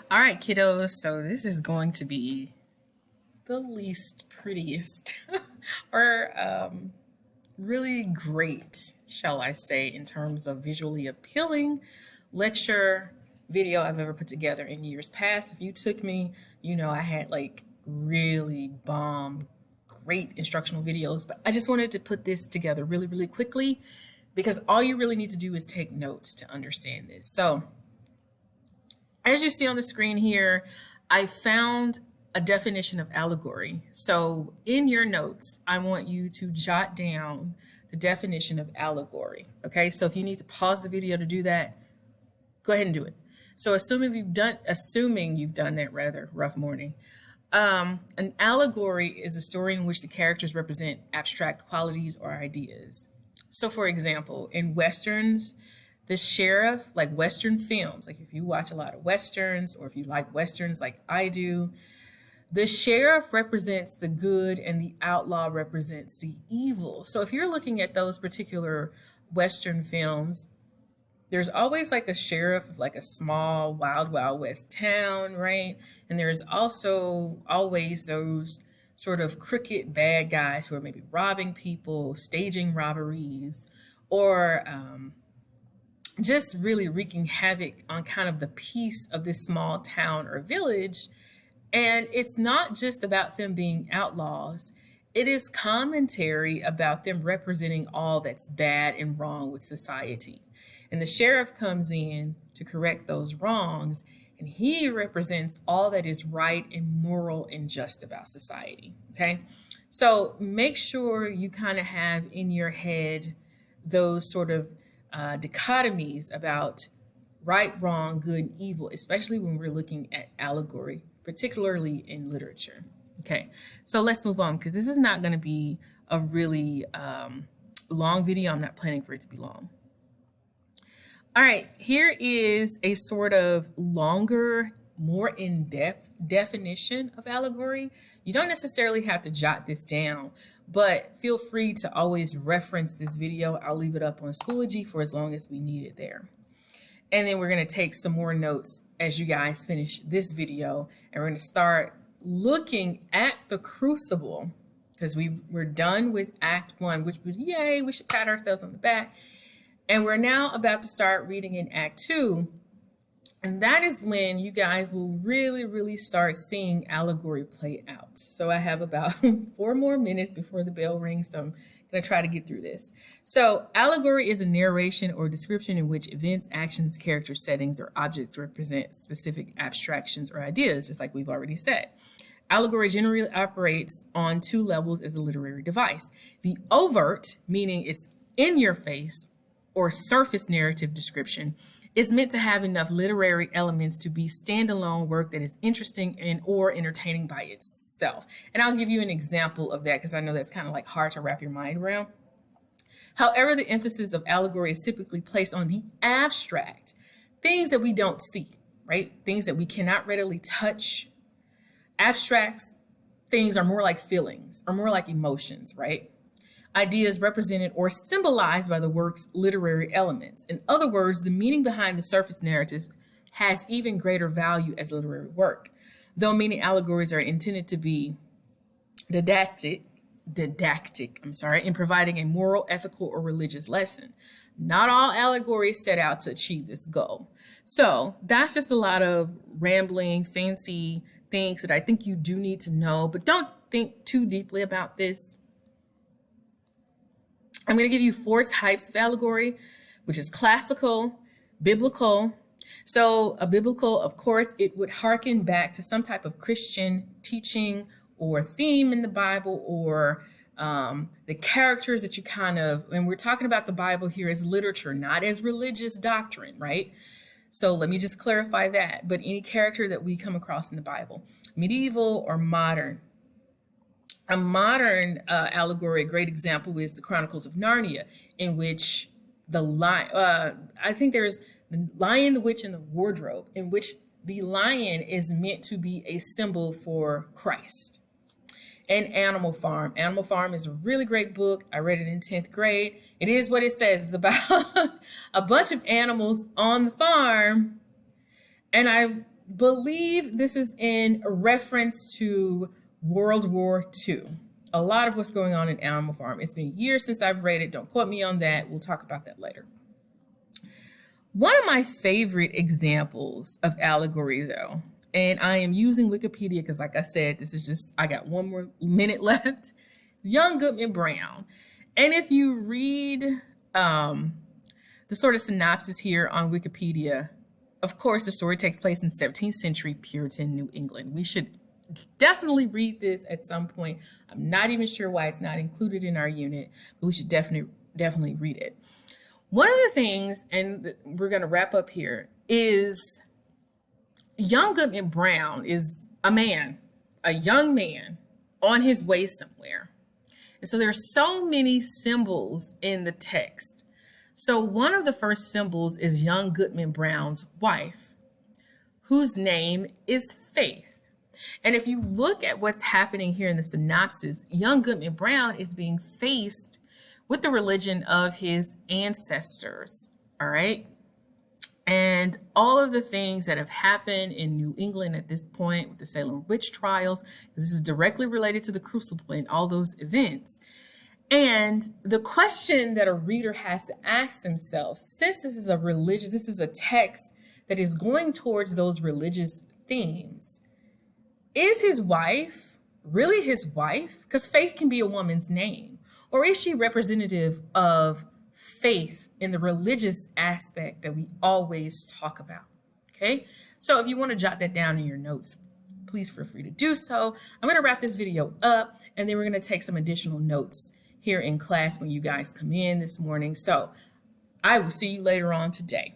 All right, kiddos. So this is going to be the least prettiest or really great, shall I say, in terms of visually appealing lecture video I've ever put together in years past. If you took me, you know I had like really bomb, great instructional videos, but I just wanted to put this together really, really quickly because all you really need to do is take notes to understand this. So as you see on the screen here, I found a definition of allegory. So in your notes, I want you to jot down the definition of allegory. Okay, so if you need to pause the video to do that, go ahead and do it. So assuming you've done that, rather, rough morning. An allegory is a story in which the characters represent abstract qualities or ideas. So for example, in Westerns, the sheriff, like Western films, like if you watch a lot of Westerns or if you like Westerns like I do, the sheriff represents the good and the outlaw represents the evil. So if you're looking at those particular Western films, there's always like a sheriff of like a small wild, wild west town, right? And there's also always those sort of crooked bad guys who are maybe robbing people, staging robberies, or just really wreaking havoc on kind of the peace of this small town or village. And it's not just about them being outlaws. It is commentary about them representing all that's bad and wrong with society. And the sheriff comes in to correct those wrongs, and he represents all that is right and moral and just about society, okay? So make sure you kind of have in your head those sort of dichotomies about right, wrong, good, and evil, especially when we're looking at allegory, particularly in literature. Okay, so let's move on because this is not going to be a really long video. I'm not planning for it to be long. All right, here is a sort of longer, more in-depth definition of allegory. You don't necessarily have to jot this down, but feel free to always reference this video. I'll leave it up on Schoology for as long as we need it there. And then we're going to take some more notes as you guys finish this video, and we're going to start looking at the crucible because we're done with Act 1, which was yay, we should pat ourselves on the back. And we're now about to start reading in Act 2. And that is when you guys will really, really start seeing allegory play out. So I have about 4 more minutes before the bell rings, so I'm going to try to get through this. So allegory is a narration or description in which events, actions, characters, settings, or objects represent specific abstractions or ideas, just like we've already said. Allegory generally operates on 2 levels as a literary device. The overt, meaning it's in your face, or surface narrative description, is meant to have enough literary elements to be standalone work that is interesting and or entertaining by itself. And I'll give you an example of that because I know that's kind of like hard to wrap your mind around. However, the emphasis of allegory is typically placed on the abstract, things that we don't see, right? Things that we cannot readily touch. Abstract things are more like feelings or more like emotions, right? Ideas represented or symbolized by the work's literary elements. In other words, the meaning behind the surface narrative has even greater value as literary work. Though many allegories are intended to be didactic, in providing a moral, ethical, or religious lesson. Not all allegories set out to achieve this goal. So that's just a lot of rambling, fancy things that I think you do need to know, but don't think too deeply about this. I'm going to give you 4 types of allegory, which is classical, biblical. So a biblical, of course, it would harken back to some type of Christian teaching or theme in the Bible, or the characters that you kind of, and we're talking about the Bible here as literature, not as religious doctrine, right? So let me just clarify that. But any character that we come across in the Bible, medieval or modern. A modern allegory, a great example is the Chronicles of Narnia, in which the lion, I think there's the Lion, the Witch, and the Wardrobe, in which the lion is meant to be a symbol for Christ. And Animal Farm. Animal Farm is a really great book. I read it in 10th grade. It is what it says. It's about a bunch of animals on the farm. And I believe this is in reference to World War II. A lot of what's going on in Animal Farm. It's been years since I've read it. Don't quote me on that. We'll talk about that later. One of my favorite examples of allegory, though, and I am using Wikipedia because, like I said, this is just, I got one more minute left. Young Goodman Brown. And if you read the sort of synopsis here on Wikipedia, of course, the story takes place in 17th century Puritan New England. We should definitely read this at some point. I'm not even sure why it's not included in our unit, but we should definitely read it. One of the things, and we're going to wrap up here, is young Goodman Brown is a young man on his way somewhere. And so there's so many symbols in the text. So one of the first symbols is young Goodman Brown's wife, whose name is Faith. And if you look at what's happening here in the synopsis, young Goodman Brown is being faced with the religion of his ancestors, all right? And all of the things that have happened in New England at this point with the Salem witch trials, this is directly related to the crucible and all those events. And the question that a reader has to ask themselves, since this is a text that is going towards those religious themes, is his wife really his wife? Because Faith can be a woman's name. Or is she representative of faith in the religious aspect that we always talk about? Okay, so if you want to jot that down in your notes, please feel free to do so. I'm going to wrap this video up, and then we're going to take some additional notes here in class when you guys come in this morning. So I will see you later on today.